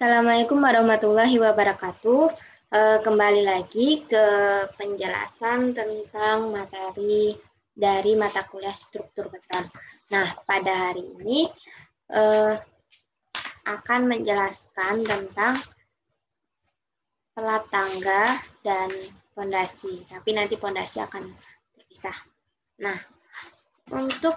Assalamualaikum warahmatullahi wabarakatuh. Kembali lagi ke penjelasan tentang materi dari mata kuliah struktur beton. Nah, pada hari ini akan menjelaskan tentang pelat tangga dan pondasi. Tapi nanti pondasi akan terpisah. Nah, untuk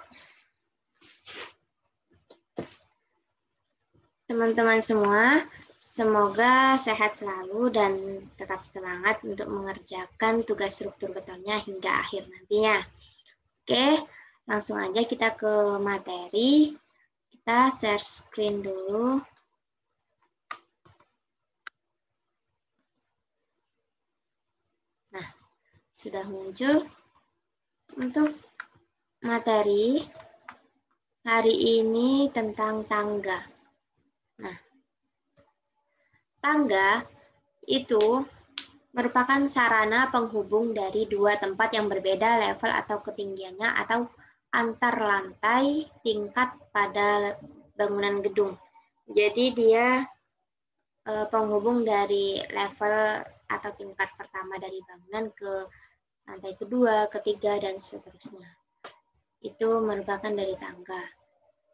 teman-teman semua, semoga sehat selalu dan tetap semangat untuk mengerjakan tugas struktur betonnya hingga akhir nantinya. Oke, langsung aja kita ke materi. Kita share screen dulu. Nah, sudah muncul. Untuk materi hari ini tentang tangga. Nah, tangga itu merupakan sarana penghubung dari dua tempat yang berbeda level atau ketinggiannya atau antar lantai tingkat pada bangunan gedung. Jadi dia penghubung dari level atau tingkat pertama dari bangunan ke lantai kedua, ketiga, dan seterusnya. Itu merupakan dari tangga.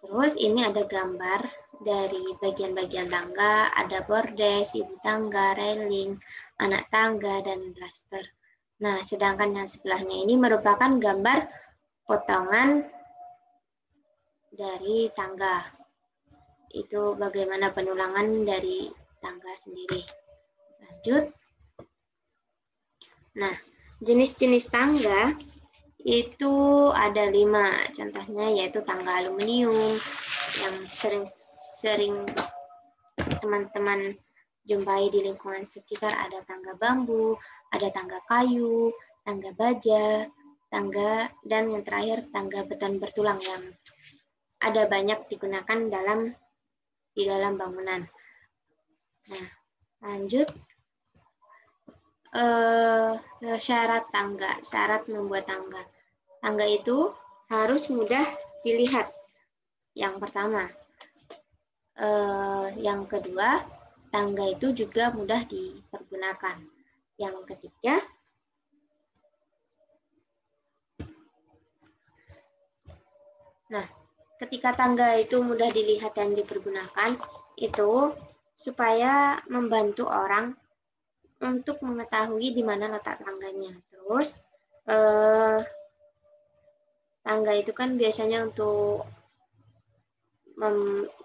Terus ini ada gambar dari bagian-bagian tangga, ada bordes, ibu tangga, railing, anak tangga, dan raster. Nah, sedangkan yang sebelahnya ini merupakan gambar potongan dari tangga. Itu bagaimana penulangan dari tangga sendiri. Lanjut. Nah, jenis-jenis tangga itu ada 5 contohnya, yaitu tangga aluminium yang sering teman-teman jumpai di lingkungan sekitar, ada tangga bambu, ada tangga kayu, tangga baja, tangga, dan yang terakhir tangga beton bertulang yang ada banyak digunakan di dalam bangunan. Nah, lanjut. Syarat tangga, syarat membuat tangga. Tangga itu harus mudah dilihat. Yang pertama. Yang kedua, tangga itu juga mudah dipergunakan. Yang ketiga, nah, ketika tangga itu mudah dilihat dan dipergunakan, itu supaya membantu orang untuk mengetahui di mana letak tangganya. Terus, tangga itu kan biasanya untuk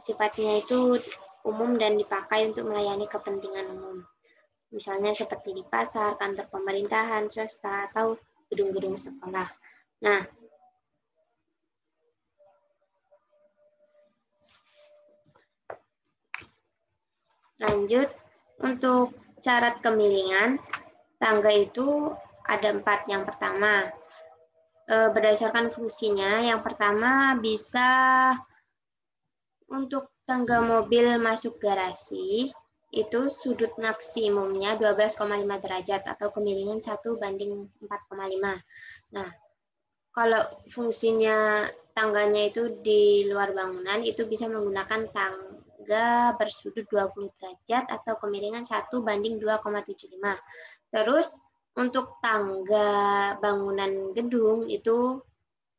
sifatnya itu umum dan dipakai untuk melayani kepentingan umum. Misalnya seperti di pasar, kantor pemerintahan, swasta, atau gedung-gedung sekolah. Nah, lanjut, untuk syarat kemiringan, tangga itu ada 4. Yang pertama, berdasarkan fungsinya, yang pertama bisa untuk tangga mobil masuk garasi, itu sudut maksimumnya 12,5 derajat atau kemiringan 1:4,5. Nah, kalau fungsinya tangganya itu di luar bangunan, itu bisa menggunakan tangga bersudut 20 derajat atau kemiringan 1:2,75. Terus untuk tangga bangunan gedung itu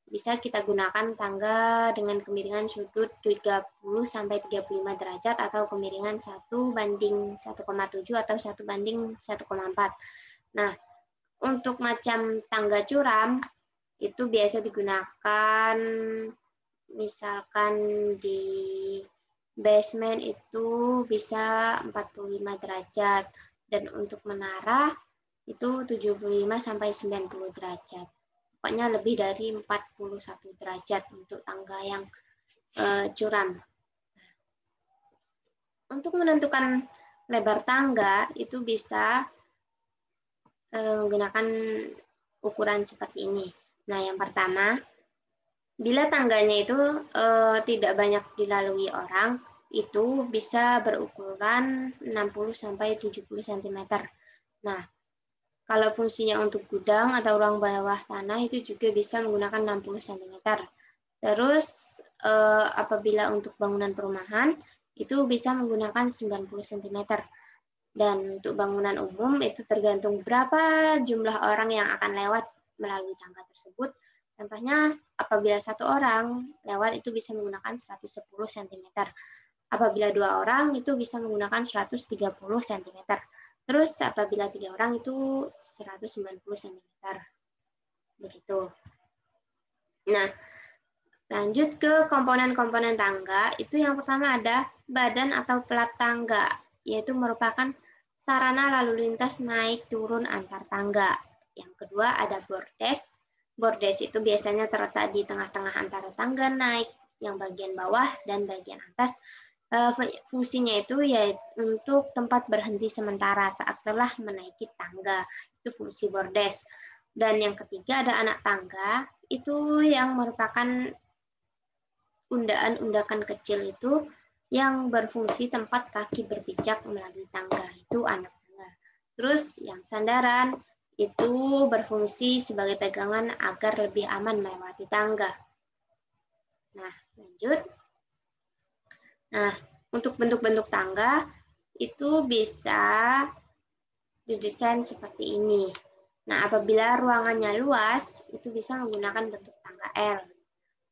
bisa kita gunakan tangga dengan kemiringan sudut 30-35 derajat atau kemiringan 1:1,7 atau 1:1,4. Nah, untuk macam tangga curam itu biasa digunakan misalkan di basement itu bisa 45 derajat dan untuk menara itu 75-90 derajat. Pokoknya lebih dari 41 derajat untuk tangga yang curam. Untuk menentukan lebar tangga itu bisa menggunakan ukuran seperti ini. Nah, yang pertama, bila tangganya itu tidak banyak dilalui orang, itu bisa berukuran 60-70 cm. Nah, kalau fungsinya untuk gudang atau ruang bawah tanah itu juga bisa menggunakan 60 cm. Terus apabila untuk bangunan perumahan itu bisa menggunakan 90 cm. Dan untuk bangunan umum itu tergantung berapa jumlah orang yang akan lewat melalui tangga tersebut. Contohnya, apabila 1 orang lewat itu bisa menggunakan 110 cm. Apabila 2 orang itu bisa menggunakan 130 cm. Terus apabila 3 orang itu 190 cm. Begitu. Nah, lanjut ke komponen-komponen tangga. Itu yang pertama ada badan atau plat tangga, yaitu merupakan sarana lalu lintas naik turun antar tangga. Yang kedua ada bordes. Bordes itu biasanya terletak di tengah-tengah antara tangga naik yang bagian bawah dan bagian atas. Fungsinya itu yaitu untuk tempat berhenti sementara saat telah menaiki tangga. Itu fungsi bordes. Dan yang ketiga ada anak tangga. Itu yang merupakan undaan-undakan kecil itu yang berfungsi tempat kaki berpijak melalui tangga, itu anak tangga. Terus yang sandaran itu berfungsi sebagai pegangan agar lebih aman melewati tangga. Nah, lanjut. Nah, untuk bentuk-bentuk tangga itu bisa didesain seperti ini. Nah, apabila ruangannya luas, itu bisa menggunakan bentuk tangga L.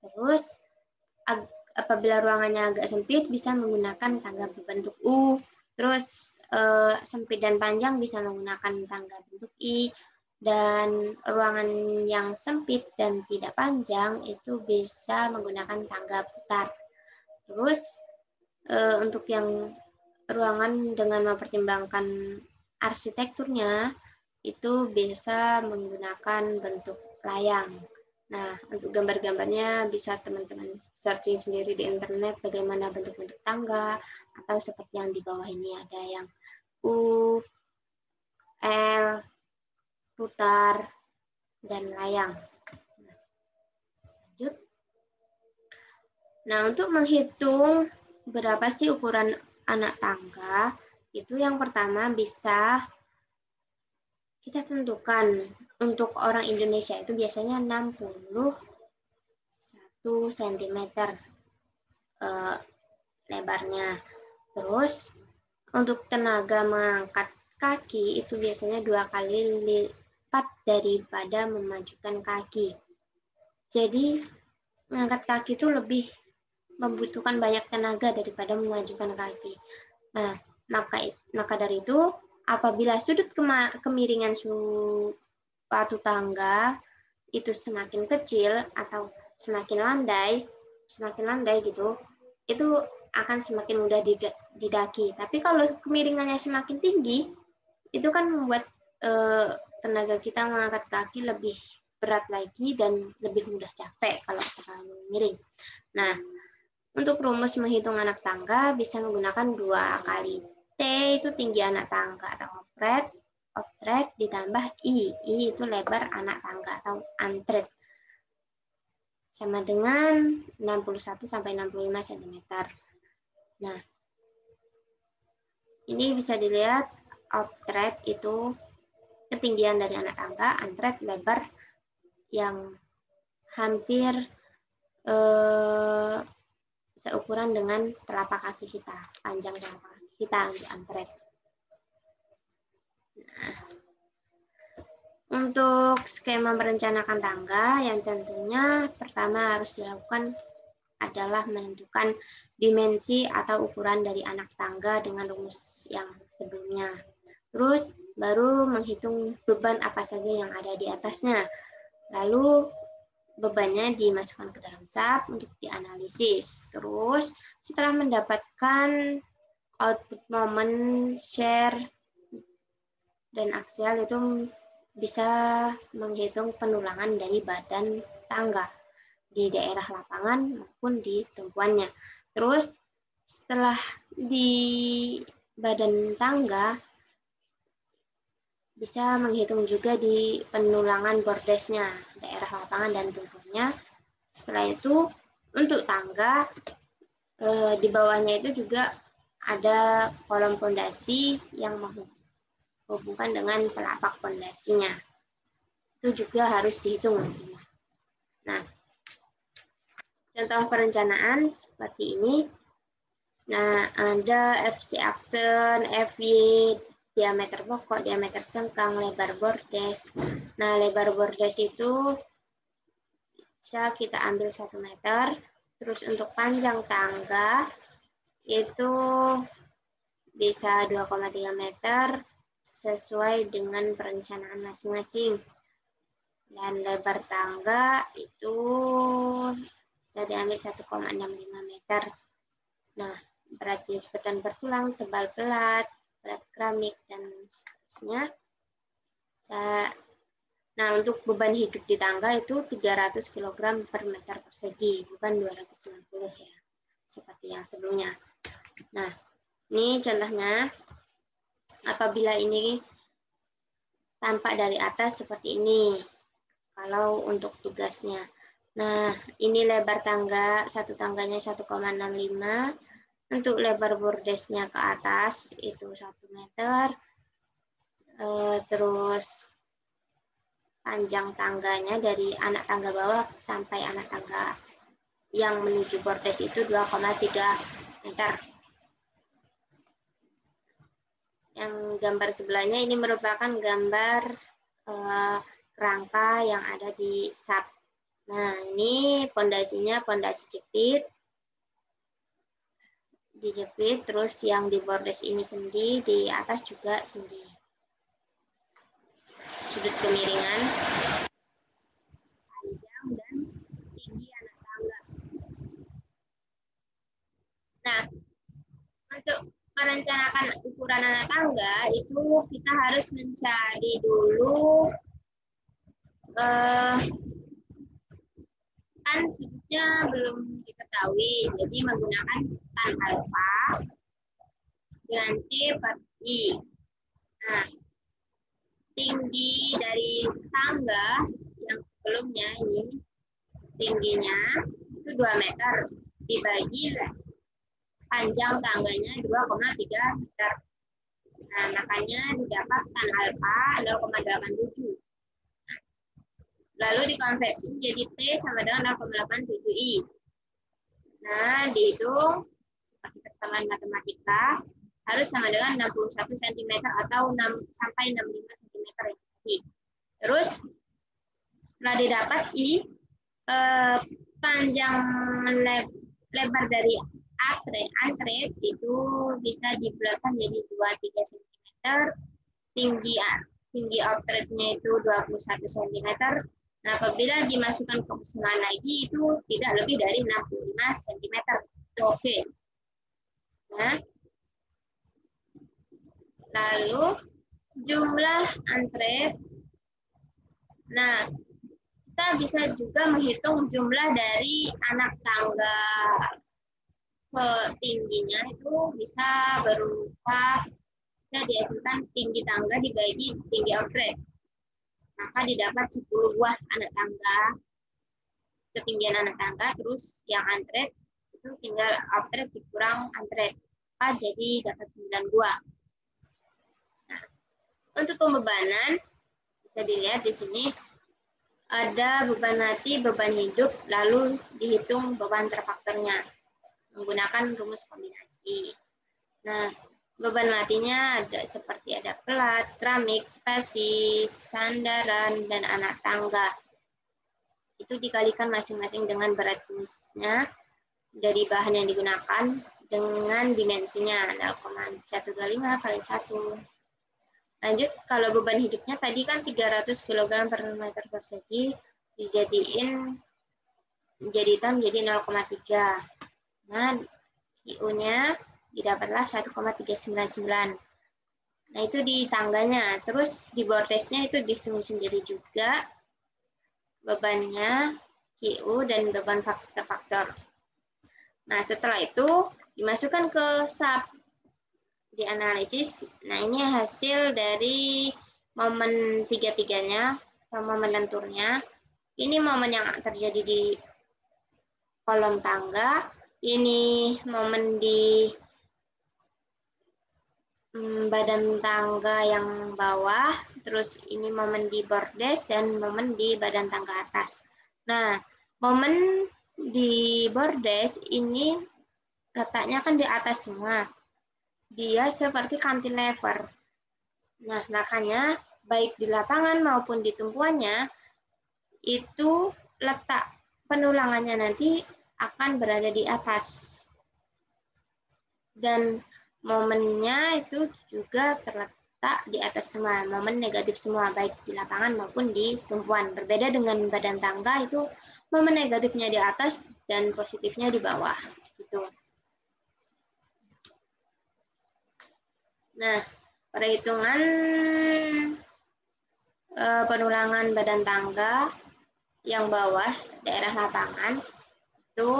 Terus, apabila ruangannya agak sempit, bisa menggunakan tangga berbentuk U. Terus, sempit dan panjang bisa menggunakan tangga bentuk I. Dan ruangan yang sempit dan tidak panjang itu bisa menggunakan tangga putar. Terus, untuk yang ruangan dengan mempertimbangkan arsitekturnya, itu bisa menggunakan bentuk layang. Nah, untuk gambar-gambarnya bisa teman-teman searching sendiri di internet bagaimana bentuk-bentuk tangga, atau seperti yang di bawah ini ada yang U, L, putar, dan layang. Lanjut. Nah, untuk menghitung berapa sih ukuran anak tangga, itu yang pertama bisa kita tentukan. Untuk orang Indonesia itu biasanya 61 cm lebarnya. Terus untuk tenaga mengangkat kaki itu biasanya 2 kali lipat daripada memajukan kaki. Jadi mengangkat kaki itu lebih membutuhkan banyak tenaga daripada memajukan kaki. Nah, maka dari itu apabila sudut kemiringan suatu tangga itu semakin kecil atau semakin landai gitu, itu akan semakin mudah didaki. Tapi kalau kemiringannya semakin tinggi, itu kan membuat tenaga kita mengangkat kaki lebih berat lagi dan lebih mudah capek kalau terlalu miring. Nah, untuk rumus menghitung anak tangga bisa menggunakan 2 kali T itu tinggi anak tangga atau optret ditambah I itu lebar anak tangga atau antret. Sama dengan 61 sampai 65 cm. Nah, ini bisa dilihat optret itu ketinggian dari anak tangga, antret lebar yang hampir seukuran dengan telapak kaki kita, panjang telapak kaki kita untuk antret. Nah, untuk skema merencanakan tangga yang tentunya pertama harus dilakukan adalah menentukan dimensi atau ukuran dari anak tangga dengan rumus yang sebelumnya. Terus baru menghitung beban apa saja yang ada di atasnya. Lalu bebannya dimasukkan ke dalam SAP untuk dianalisis. Terus setelah mendapatkan output moment, share, dan aksial itu bisa menghitung penulangan dari badan tangga di daerah lapangan maupun di tumpuannya. Terus setelah di badan tangga bisa menghitung juga di penulangan bordesnya, daerah lapangan dan tumpuannya. Setelah itu untuk tangga di bawahnya itu juga ada kolom fondasi yang menghubungkan dengan telapak fondasinya. Itu juga harus dihitung nantinya. Nah, contoh perencanaan seperti ini. Nah, ada FC aksen, FY, diameter pokok, diameter sengkang, lebar bordes. Nah, lebar bordes itu bisa kita ambil 1 meter. Terus untuk panjang tangga itu bisa 2,3 meter sesuai dengan perencanaan masing-masing. Dan lebar tangga itu bisa diambil 1,65 meter. Nah, berat jenis beton bertulang, tebal pelat, berat keramik, dan seterusnya. Nah, untuk beban hidup di tangga itu 300 kg per meter persegi, bukan 290 ya, seperti yang sebelumnya. Nah, ini contohnya, apabila ini tampak dari atas seperti ini, kalau untuk tugasnya. Nah, ini lebar tangga, satu tangganya 1,65. Untuk lebar bordesnya ke atas itu 1 meter. Terus panjang tangganya dari anak tangga bawah sampai anak tangga yang menuju bordes itu 2,3 meter. Yang gambar sebelahnya ini merupakan gambar kerangka yang ada di SAP. Nah, ini pondasinya pondasi jepit. Dijepit, terus yang di bordes ini sendi, di atas juga sendi. Sudut kemiringan, panjang, dan tinggi anak tangga. Nah, untuk merencanakan ukuran anak tangga, itu kita harus mencari dulu kan sudutnya belum diketahui, jadi menggunakan tan alfa dengan T per I. Nah, tinggi dari tangga yang sebelumnya ini, tingginya itu 2 meter, dibagi panjang tangganya 2,3 meter. Nah, makanya didapat tan alfa 0,87. Lalu dikonversi jadi T sama dengan 0,87I. Nah, dihitung seperti persamaan matematika, harus sama dengan 61 cm atau 6 sampai 65 cm. Terus, setelah didapat I, panjang lebar dari antret itu bisa dibulatkan jadi 2-3 cm, tinggi outletnya itu 21 cm. Nah, apabila dimasukkan ke persamaan lagi itu tidak lebih dari 65 cm. Itu oke. Nah, lalu jumlah antret. Nah, kita bisa juga menghitung jumlah dari anak tangga ke tingginya itu bisa berupa, bisa dihasilkan tinggi tangga dibagi tinggi outlet. Maka didapat 10 buah anak tangga, ketinggian anak tangga, terus yang antret itu tinggal outlet dikurang antret, jadi dapat 9 buah. Nah, untuk pembebanan bisa dilihat di sini ada beban mati, beban hidup, lalu dihitung beban terfaktornya menggunakan rumus kombinasi. Nah, beban matinya ada seperti ada pelat, keramik, spasies, sandaran, dan anak tangga. Itu dikalikan masing-masing dengan berat jenisnya dari bahan yang digunakan dengan dimensinya 0,125 kali 1. Lanjut, kalau beban hidupnya tadi kan 300 kg per meter persegi, dijadiin jadi ton jadi 0,3. Nah, IU-nya didapatlah 1,399. Nah, itu di tangganya. Terus di bordesnya itu dihitung sendiri juga bebannya, QU, dan beban faktor-faktor. Nah, setelah itu dimasukkan ke SAP, dianalisis. Nah, ini hasil dari momen tiga-tiganya, atau momen lenturnya. Ini momen yang terjadi di kolom tangga, ini momen di badan tangga yang bawah, terus ini momen di bordes, dan momen di badan tangga atas. Nah, momen di bordes ini letaknya kan di atas semua. Dia seperti cantilever. Nah, makanya baik di lapangan maupun di tumpuannya, itu letak penulangannya nanti akan berada di atas. Dan momennya itu juga terletak di atas semua, momen negatif semua, baik di lapangan maupun di tumpuan. Berbeda dengan badan tangga, itu momen negatifnya di atas dan positifnya di bawah. Gitu. Nah, perhitungan penulangan badan tangga yang bawah, daerah lapangan, itu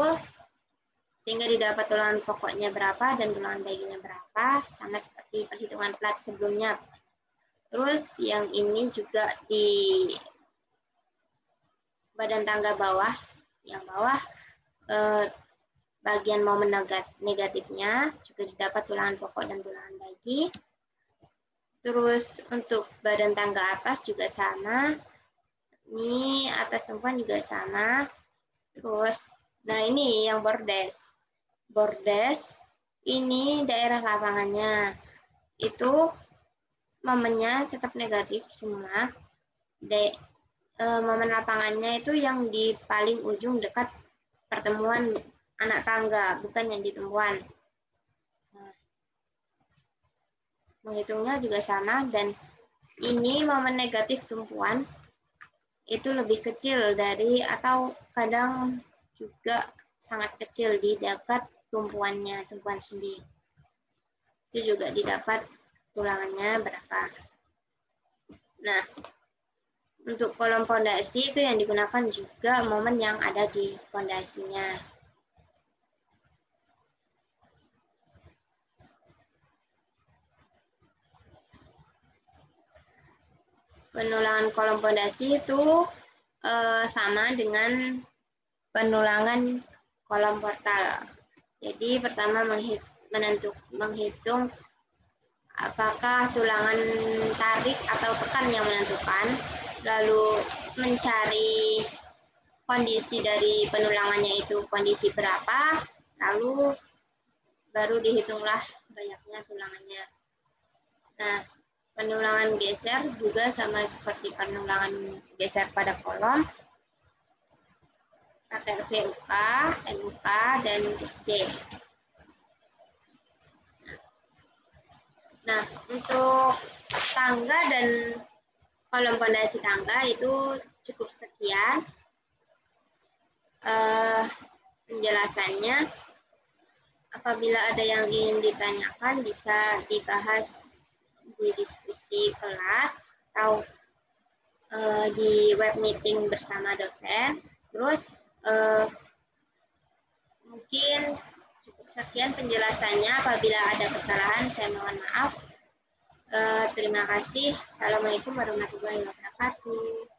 sehingga didapat tulangan pokoknya berapa dan tulangan bagiannya berapa, sama seperti perhitungan plat sebelumnya. Terus yang ini juga di badan tangga bawah, yang bawah bagian momen negatifnya juga didapat tulangan pokok dan tulangan bagi. Terus untuk badan tangga atas juga sama. Ini atas tumpuan juga sama. Terus, nah ini yang bordes. Bordes, ini daerah lapangannya. Itu momennya tetap negatif semua. Momen lapangannya itu yang di paling ujung dekat pertemuan anak tangga, bukan yang di tumpuan. Nah, menghitungnya juga sama, dan ini momen negatif tumpuan itu lebih kecil dari, atau kadang juga sangat kecil di dekat tumpuannya, tumpuan sendi. Itu juga didapat tulangannya berapa. Nah, untuk kolom pondasi itu yang digunakan juga momen yang ada di pondasinya. Penulangan kolom pondasi itu sama dengan penulangan kolom portal. Jadi pertama menghitung apakah tulangan tarik atau tekan yang menentukan, lalu mencari kondisi dari penulangannya itu kondisi berapa, lalu baru dihitunglah banyaknya tulangannya. Nah, penulangan geser juga sama seperti penulangan geser pada kolom, pakai VUK, NUK, dan C. Nah, untuk tangga dan kolom pondasi tangga itu cukup sekian penjelasannya. Apabila ada yang ingin ditanyakan, bisa dibahas di diskusi kelas atau di web meeting bersama dosen. Terus mungkin cukup sekian penjelasannya. Apabila ada kesalahan, saya mohon maaf. Terima kasih. Assalamualaikum warahmatullahi wabarakatuh.